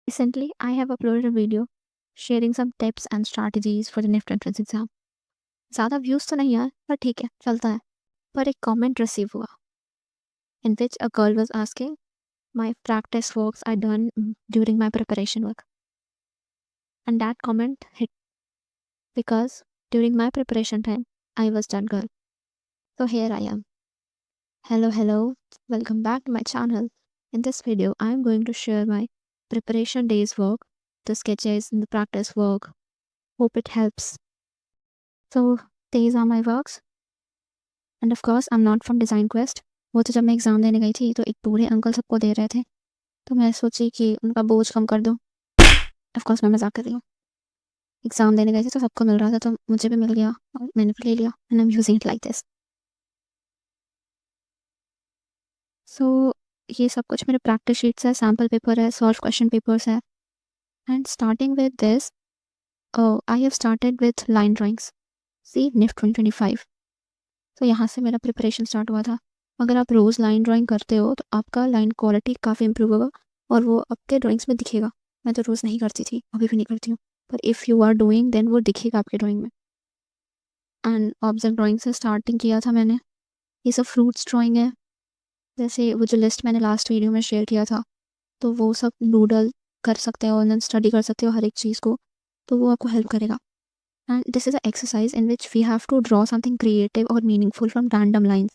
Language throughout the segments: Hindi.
Recently, I have uploaded a video sharing some tips and strategies for the NIFT entrance exam. ज़्यादा व्यूज़ तो नहीं आए पर ठीक है, चलता है। पर एक कमेंट रिसीव हुआ in which a girl was asking my practice works I done during my preparation work. And that comment hit because during my preparation time, I was that girl. So here I am. Hello. Welcome back to my channel. In this video, I am going to share my preparation day's work, the sketches and the practice work. Hope it helps. So these are my works. End of course I am not from design quest. वो तो जब मैं एग्ज़ाम देने गई थी तो एक बूढ़े अंकल सबको दे रहे थे, तो मैं सोची कि उनका बोझ कम कर दूँ। ऑफ कोर्स मैं मजाक कर रही हूँ। एग्ज़ाम देने गई थी तो सबको मिल रहा था, तो मुझे भी मिल गया और मैंने भी ले लिया and I am using it like this. So ये सब कुछ मेरे प्रैक्टिस शीट्स है, सैम्पल पेपर है, सॉल्व क्वेश्चन पेपर्स है। And starting with this I have started with line drawings see NIFT 2025। तो यहाँ से मेरा प्रिपरेशन स्टार्ट हुआ था। अगर आप रोज़ लाइन ड्राइंग करते हो तो आपका लाइन क्वालिटी काफ़ी इंप्रूव होगा और वो आपके ड्राइंग्स में दिखेगा। मैं तो रोज़ नहीं करती थी, अभी भी नहीं करती हूँ, पर if you are doing then वो दिखेगा आपके ड्राइंग में। एंड ऑब्जेक्ट ड्राइंग से स्टार्टिंग किया था मैंने। ये सब फ्रूट्स ड्राइंग है, जैसे वो जो लिस्ट मैंने लास्ट वीडियो में शेयर किया था, तो वो सब नूडल कर सकते हो और स्टडी कर सकते हो हर एक चीज़ को, तो वो आपको हेल्प करेगा। And this is an exercise in which we have to draw something creative or meaningful from random lines.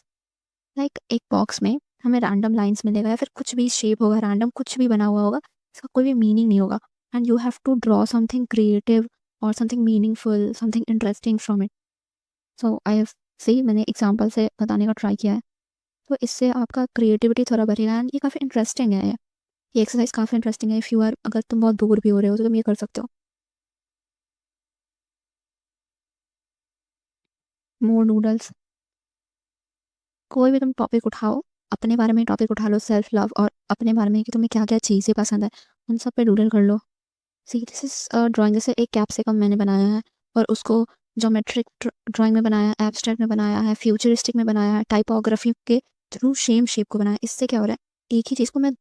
Like एक बॉक्स में हमें रैंडम लाइंस मिलेगा या फिर कुछ भी शेप होगा रैंडम, कुछ भी बना हुआ होगा, इसका कोई भी मीनिंग नहीं होगा and you have to draw something creative और something meaningful, something interesting from it. So I have see मैंने एग्जांपल से बताने का ट्राई किया है, तो इससे आपका क्रिएटिविटी थोड़ा बढ़ेगा एंड ये काफ़ी इंटरेस्टिंग है। ये एक्सरसाइज काफ़ी इंटरेस्टिंग है। इफ़ यू आर, अगर तुम बहुत बोर भी हो रहे हो तो तुम ये कर सकते हो। मोर नूडल्स, कोई भी तुम टॉपिक उठाओ, अपने बारे में टॉपिक उठा लो, सेल्फ लव और अपने बारे में कि तुम्हें क्या-क्या चीज़ें पसंद है, उन सब पे डूडल कर लो। See this is drawing. जैसे एक कैप्सिकम मैंने बनाया है और उसको ज्योमेट्रिक ड्राइंग में बनाया है, एब्स्ट्रैक्ट में बनाया है, फ्यूचरिस्टिक में बनाया है, टाइपोग्राफी के थ्रू सेम शेप को बनाया है। इससे क्या हो रहा है, एक ही चीज़ को मैं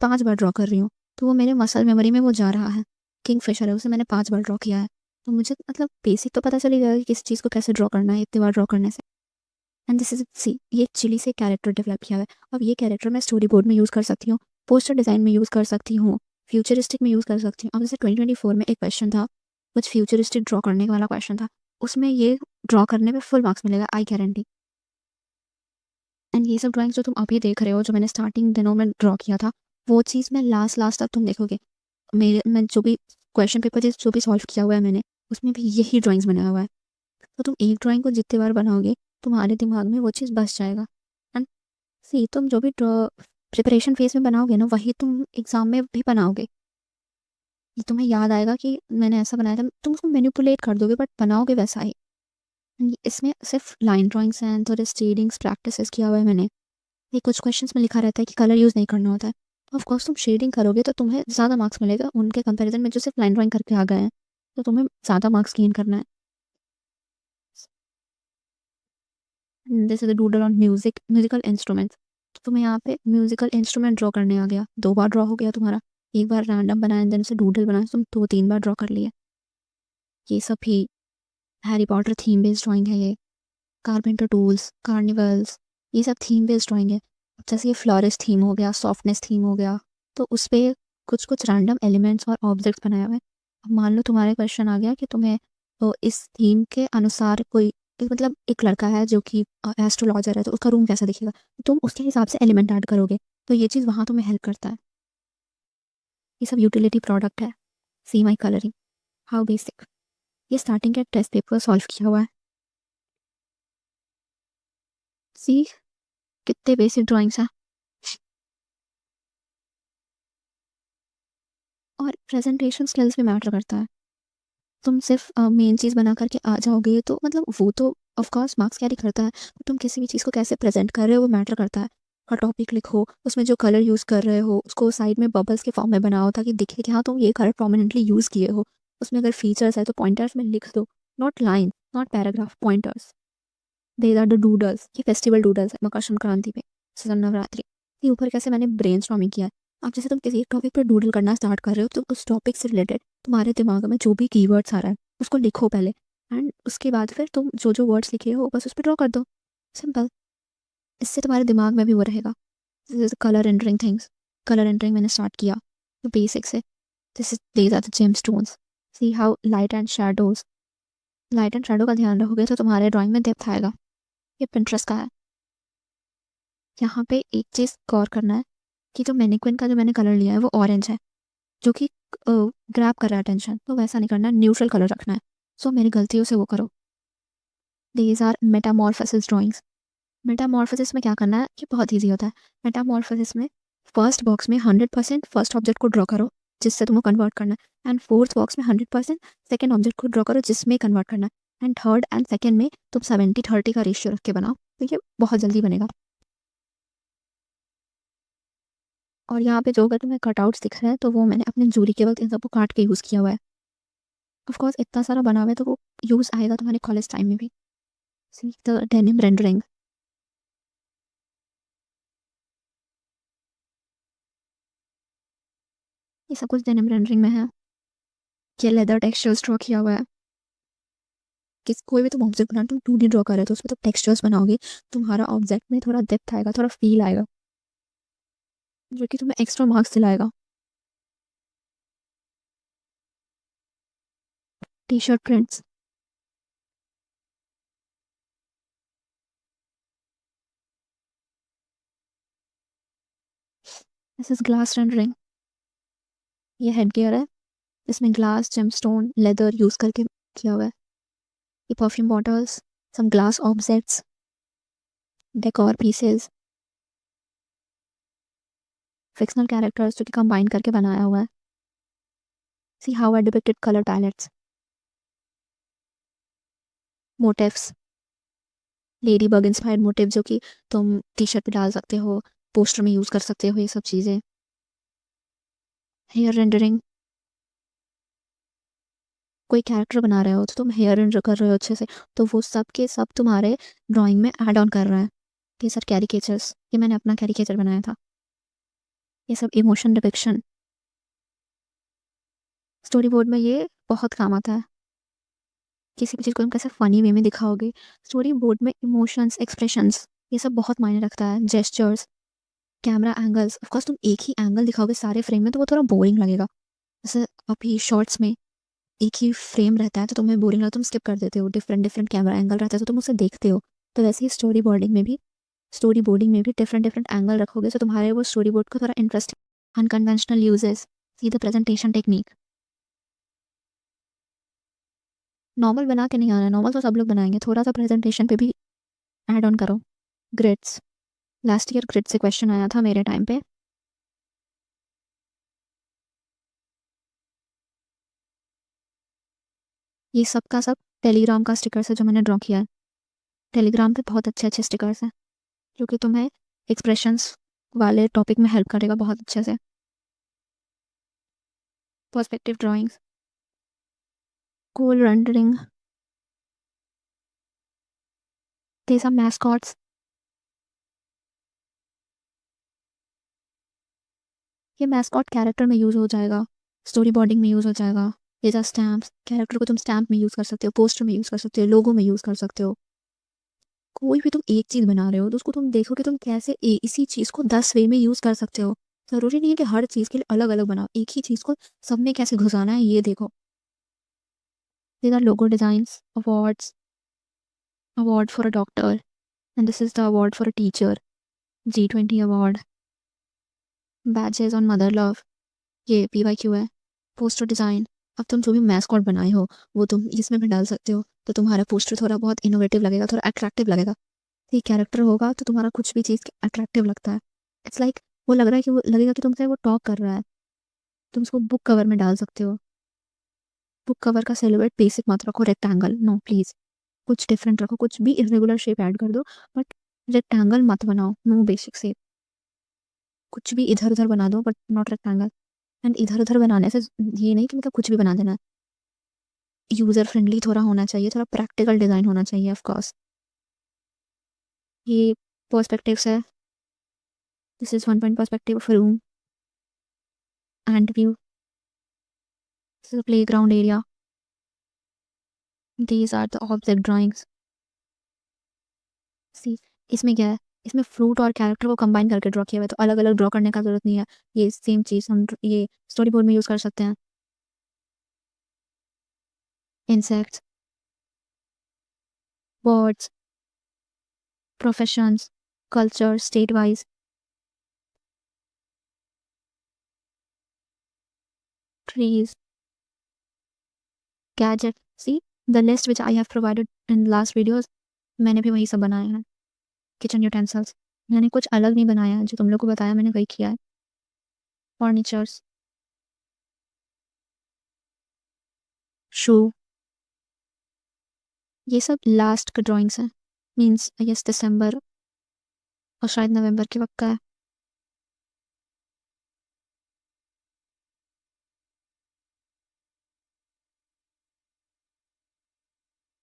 5 बार ड्रॉ कर रही हूँ, तो वो मेरे मसल मेमोरी में वो जा रहा है। किंगफिशर है, उसे मैंने 5 बार ड्रॉ किया है, तो मुझे मतलब बेसिक तो पता चल ही जाएगा कि किस चीज़ को कैसे ड्रॉ करना है इतनी बार ड्रॉ करने से। एंड दिस इज सी, ये चिली से कैरेक्टर डेवलप किया हुआ है। अब ये कैरेक्टर मैं स्टोरी बोर्ड में यूज़ कर सकती हूँ, पोस्टर डिज़ाइन में यूज़ कर सकती हूँ, फ्यूचरिस्टिक में यूज़ कर सकती हूँ। अब जैसे 2024 में एक क्वेश्चन था, कुछ फ्यूचरिस्टिक ड्रॉ करने वाला क्वेश्चन था, उसमें ये ड्रॉ करने में फुल मार्क्स मिलेगा, आई गारंटी। एंड ये सब ड्राइंग्स जो तुम अभी देख रहे हो, जो मैंने स्टार्टिंग दिनों में ड्रॉ किया था, वो चीज़ मैं लास्ट तक तुम देखोगे। मैं जो भी क्वेश्चन पेपर जो भी सॉल्व किया हुआ है मैंने, उसमें भी यही ड्राइंग्स बनाया हुआ है। तो तुम एक ड्राइंग को जितनी बार बनाओगे, तुम्हारे दिमाग में वो चीज़ बस जाएगा। एंड सी, तुम जो भी प्रिपरेशन फेज में बनाओगे ना, वही तुम एग्ज़ाम में भी बनाओगे। ये तुम्हें याद आएगा कि मैंने ऐसा बनाया था, तुम उसको मैनिपुलेट कर दोगे बट बनाओगे वैसा ही। इसमें सिर्फ लाइन ड्राइंग्स हैं, थोड़े शेडिंग्स प्रैक्टिस किया हुआ है मैंने। ये कुछ क्वेश्चंस में लिखा रहता है कि कलर यूज़ नहीं करना होता है। ऑफ कोर्स तुम शेडिंग करोगे तो तुम्हें ज़्यादा मार्क्स मिलेगा उनके कंपैरिजन में जो सिर्फ लाइन ड्राइंग करके आ गए हैं, तो तुम्हें ज़्यादा मार्क्स गेन करना है। This is the doodle on musical instruments. तो तुम्हें यहाँ पे म्यूजिकल इंस्ट्रूमेंट ड्रॉ करने आ गया, 2 बार ड्रॉ हो गया तुम्हारा। एक बार रैंडम बनाया, देन उसे डूडल बनाया, तुम 2-3 बार ड्रॉ कर लिए। ये सब भी Harry Potter theme based drawing है। ये कारपेंटर टूल्स, कार्निवल्स, ये सब थीम बेस्ड ड्राइंग है। जैसे ये फ्लोरेस्ट थीम हो गया, सॉफ्टनेस थीम हो गया, तो उस पर कुछ रैंडम एलिमेंट्स और ऑब्जेक्ट्स बनाए हुए हैं। अब मान लो तुम्हारे क्वेश्चन आ गया कि तुम्हें तो इस थीम के अनुसार कोई मतलब एक लड़का है जो कि एस्ट्रोलॉजर है, तो उसका रूम कैसा दिखेगा, तुम उसके हिसाब से एलिमेंट ऐड करोगे, तो ये चीज़ वहाँ तुम्हें हेल्प करता है। ये सब यूटिलिटी प्रोडक्ट है। सी माई कलरिंग, हाउ बेसिक। ये स्टार्टिंग का टेस्ट पेपर सॉल्व किया हुआ है। सी कितने बेसिक ड्राइंग्स हैं। और प्रेजेंटेशन स्किल्स भी मैटर करता है। तुम सिर्फ मेन चीज़ बना करके आ जाओगे तो मतलब वो तो ऑफ कोर्स मार्क्स कैरी करता है, तुम किसी भी चीज़ को कैसे प्रेजेंट कर रहे हो वो मैटर करता है। और टॉपिक लिखो, उसमें जो कलर यूज़ कर रहे हो उसको साइड में बबल्स के फॉर्म में बनाओ ताकि दिखे कि हाँ तुम ये कलर प्रोमिनेंटली यूज़ किए हो। उसमें अगर फीचर्स है तो पॉइंटर्स में लिख दो, not line, not paragraph, pointers. They are the doodles. ये फेस्टिवल डूडल्स है मकर संक्रांति पे, नवरात्रि। ये ऊपर कैसे मैंने ब्रेन स्टॉर्मिंग किया है, अब जैसे तुम किसी एक टॉपिक पर डूडल करना स्टार्ट कर रहे हो तो उस टॉपिक से रिलेटेड तुम्हारे दिमाग में जो भी कीवर्ड्स आ रहा है उसको लिखो पहले, एंड उसके बाद फिर तुम जो जो वर्ड्स लिखे हो बस उस पर ड्रॉ कर दो। सिंपल। इससे तुम्हारे दिमाग में भी वो रहेगा। Colour entering things, colour entering मैंने स्टार्ट किया तो बेसिक से। This is these are the gem stones. See how light and shadow का ध्यान रखोगे तो तुम्हारे ड्राइंग में डेप्थ आएगा। ये पिंटरेस्ट का है। यहाँ पे एक चीज़ गौर करना है कि जो मैनिक्विन का जो मैंने कलर लिया है वो ऑरेंज है, जो कि ग्रैब कर रहा है अटेंशन, तो वैसा नहीं करना है, न्यूट्रल कलर रखना है। सो मेरी गलतियों से वो करो। These are metamorphosis drawings. Metamorphosis में क्या करना है, ये बहुत ईजी होता है। मेटामॉर्फोसिस में फर्स्ट बॉक्स में 100% फर्स्ट ऑब्जेक्ट को ड्रॉ करो जिससे तुमको कन्वर्ट करना है, एंड फोर्थ बॉक्स में 100% सेकेंड ऑब्जेक्ट को ड्रॉ करो जिसमें कन्वर्ट करना है, एंड थर्ड एंड सेकेंड में तुम 70-30 का रेशियो रख के बनाओ, तो ये बहुत जल्दी बनेगा। और यहाँ पे जो अगर तुम्हें कटआउट्स दिख रहे हैं तो वो मैंने अपने जूरी के वक्त इन सबको काट के यूज़ किया हुआ है। ऑफकोर्स इतना सारा बना हुआ है तो वो यूज़ आएगा तुम्हारे कॉलेज टाइम में भी। See the denim rendering. ये सब कुछ डेनिम रेंडरिंग में है। ये लेदर टेक्सचर्स ड्रॉ किया हुआ है। किस कोई भी तुम ऑब्जेक्ट बना, तुम 2D ड्रॉ कर रहे हो तो उसमें तुम टेक्सचर्स बनाओगे, तुम्हारा ऑब्जेक्ट में थोड़ा डेप्थ आएगा, थोड़ा फील आएगा, जो कि तुम्हें एक्स्ट्रा मार्क्स दिलाएगा। T shirt prints. This is glass rendering. ये हेड गियर है, इसमें ग्लास, जेमस्टोन, लेदर यूज़ करके किया हुआ है। ये perfume bottles, some glass objects, decor pieces, fictional characters जो कि कंबाइन करके बनाया हुआ है। See how I depicted colour palettes, motifs, lady bug inspired motif जो कि तुम टी शर्ट पे डाल सकते हो, पोस्टर में यूज़ कर सकते हो, ये सब चीज़ें। Hair rendering. कोई कैरेक्टर बना रहे हो तो तुम हेयर रेंडर कर रहे हो अच्छे से, तो वो सब के सब तुम्हारे ड्राइंग में ऐड ऑन कर रहा है। ये सर कैरिकेचर्स, ये मैंने अपना कैरिकेचर बनाया था। ये सब इमोशन डिपिक्शन। स्टोरी बोर्ड में ये बहुत काम आता है। किसी भी चीज़ को तुम कैसे फ़नी वे में दिखाओगे, स्टोरी बोर्ड में इमोशंस, एक्सप्रेशंस, ये सब बहुत मायने रखता है। Gestures, camera angles. ऑफकोर्स तुम एक ही एंगल दिखाओगे सारे फ्रेम में तो वो थोड़ा बोरिंग लगेगा। जैसे अभी शॉर्ट्स में एक ही फ्रेम रहता है तो तुम्हें बोरिंग लगता है, तुम स्किप कर देते हो। डिफरेंट डिफरेंट कैमरा एंगल रहता है तो तुम उसे देखते हो। तो वैसे ही स्टोरी बोर्डिंग में भी डिफरेंट डिफरेंट एंगल रखोगे तो तुम्हारे वो स्टोरी बोर्ड को थोड़ा interesting. Unconventional uses, see the presentation technique. Normal बना के नहीं आना है, नॉर्मल तो सब लोग बनाएंगे, थोड़ा सा प्रेजेंटेशन पे भी ऐड ऑन करो। ग्रिड्स। लास्ट ईयर ग्रिड से क्वेश्चन आया था मेरे टाइम पे। ये सब का सब टेलीग्राम का स्टिकर्स है जो मैंने ड्रॉ किया है। टेलीग्राम पे बहुत अच्छे अच्छे स्टिकर्स हैं जो कि तुम्हें एक्सप्रेशंस वाले टॉपिक में हेल्प करेगा बहुत अच्छे से। पर्सपेक्टिव ड्राइंग्स, कोल रेंडरिंग, दे सब मैस्कॉट्स। ये मैस्कॉट कैरेक्टर में यूज़ हो जाएगा, स्टोरी बोर्डिंग में यूज़ हो जाएगा। ये जो स्टैम्प्स, कैरेक्टर को तुम स्टैम्प में यूज़ कर सकते हो, पोस्टर में यूज़ कर सकते हो, लोगो में यूज़ कर सकते हो। कोई भी तुम एक चीज़ बना रहे हो तो उसको तुम देखो कि तुम कैसे इसी चीज़ को 10 वे में यूज़ कर सकते हो। ज़रूरी नहीं है कि हर चीज़ के लिए अलग अलग बनाओ, एक ही चीज़ को सब में कैसे घुसाना है ये देखो। These are logo designs, awards, award for a doctor, and this is the award for a teacher, G20 award, badges on mother love, ये PYQ है, पोस्टर डिज़ाइन। अब तुम जो भी मैस्कॉट बनाए हो वो तुम इसमें भी डाल सकते हो तो तुम्हारा पोस्टर थोड़ा बहुत इनोवेटिव लगेगा, थोड़ा अट्रैक्टिव लगेगा। ये कैरेक्टर होगा तो तुम्हारा कुछ भी चीज़ अट्रैक्टिव लगता है। इट्स लाइक वो लग रहा है कि वो लगेगा कि तुमसे वो टॉक कर रहा है। तुम उसको बुक कवर में डाल सकते हो। बुक कवर का सिलुएट बेसिक मत रखो, रेक्टेंगल नो प्लीज़, कुछ डिफरेंट रखो, कुछ भी इरेगुलर शेप ऐड कर दो, बट रेक्टेंगल मत बनाओ, नो बेसिक शेप। कुछ भी इधर उधर बना दो बट नॉट रेक्टेंगल। एंड इधर उधर बनाने से ये नहीं कि मतलब कुछ भी बना देना है, यूज़र फ्रेंडली थोड़ा होना चाहिए, थोड़ा प्रैक्टिकल डिज़ाइन होना चाहिए ऑफकोर्स। ये पर्सपेक्टिव्स है। This is one point perspective of room. ant view. This is a playground area. These are the object drawings. See, इसमें क्या है, इसमें फ्रूट और कैरेक्टर को कंबाइन करके ड्रॉ किया हुआ है, तो अलग अलग ड्रॉ करने का जरूरत नहीं है। ये सेम चीज़ हम ये स्टोरी बोर्ड में यूज़ कर सकते हैं। Insects, birds, professions, culture, state wise, trees, gadget. See the list which I have provided in last videos. मैंने भी वही सब बनाया है। किचन यूटेंसिल्स, मैंने कुछ अलग नहीं बनाया है, जो तुम लोग को बताया मैंने वही किया है। फर्नीचर्स, शू, ये सब लास्ट का ड्राइंग्स हैं। मीन्स आई गेस दिसंबर और शायद नवंबर के वक्त का है।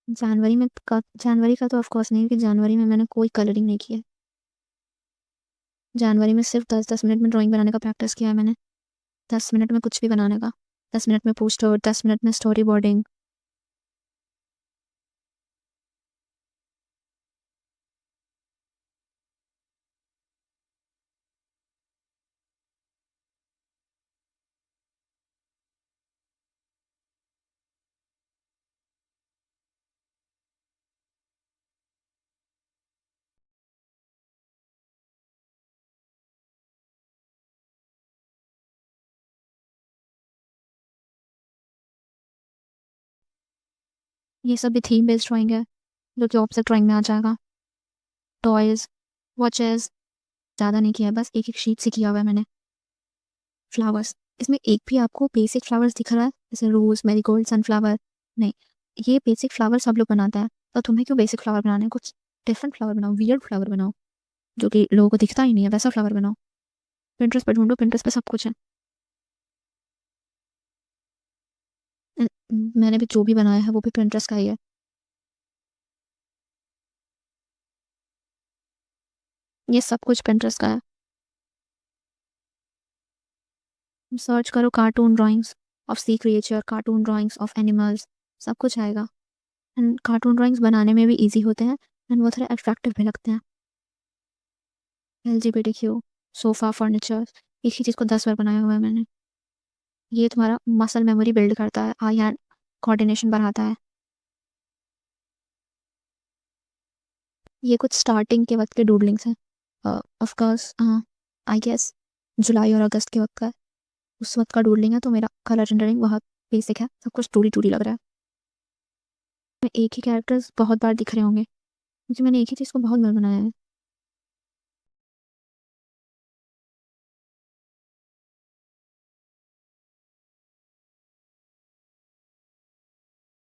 जनवरी का तो ऑफ कोर्स नहीं, क्योंकि जनवरी में मैंने कोई कलरिंग नहीं किया। जनवरी में सिर्फ 10-10 मिनट में ड्राइंग बनाने का प्रैक्टिस किया है मैंने। 10 मिनट में कुछ भी बनाने का, 10 मिनट में पोस्टर, 10 मिनट में स्टोरी बोर्डिंग। ये सब भी थीम बेस्ड ड्राइंग है, जो कि ऑब्जेक्ट ड्राइंग में आ जाएगा। टॉयज़, वॉचेस, ज़्यादा नहीं किया है, बस एक एक शीट से किया हुआ है मैंने। फ्लावर्स, इसमें एक भी आपको बेसिक फ्लावर्स दिख रहा है जैसे रोज़, मैरीगोल्ड, सनफ्लावर? नहीं, ये बेसिक फ्लावर सब लोग बनाते हैं, तो तुम्हें क्यों बेसिक फ्लावर बनाने हैं? कुछ डिफरेंट फ्लावर बनाओ, वियर्ड फ्लावर बनाओ, जो कि लोगों को दिखता ही नहीं है, वैसा फ्लावर बनाओ। पिंटरेस्ट पे ढूंढो, पिंटरेस्ट पे सब कुछ है। मैंने भी जो भी बनाया है वो भी पिंटरेस्ट का ही है। ये सब कुछ पिंटरेस्ट का है। सर्च करो cartoon drawings of sea creature, cartoon drawings of animals, सब कुछ आएगा। एंड कार्टून ड्राइंग्स बनाने में भी ईजी होते हैं एंड वो थोड़े अट्रैक्टिव भी लगते हैं। LGBTQ, सोफ़ा, फर्नीचर, एक ही चीज़ को 10 बार बनाया हुआ है मैंने। ये तुम्हारा मसल मेमोरी बिल्ड करता है, आई हैंड कोऑर्डिनेशन बढ़ाता है। ये कुछ स्टार्टिंग के वक्त के डूडलिंग्स हैं। ऑफ कोर्स आई गेस जुलाई और अगस्त के वक्त का है। उस वक्त का डूडलिंग है, तो मेरा कलर रेंडरिंग बहुत बेसिक है, सब कुछ टूटी टूटी लग रहा है। मैं एक ही कैरेक्टर्स बहुत बार दिख रहे होंगे, क्योंकि मैंने एक ही चीज़ को बहुत बार बनाया है।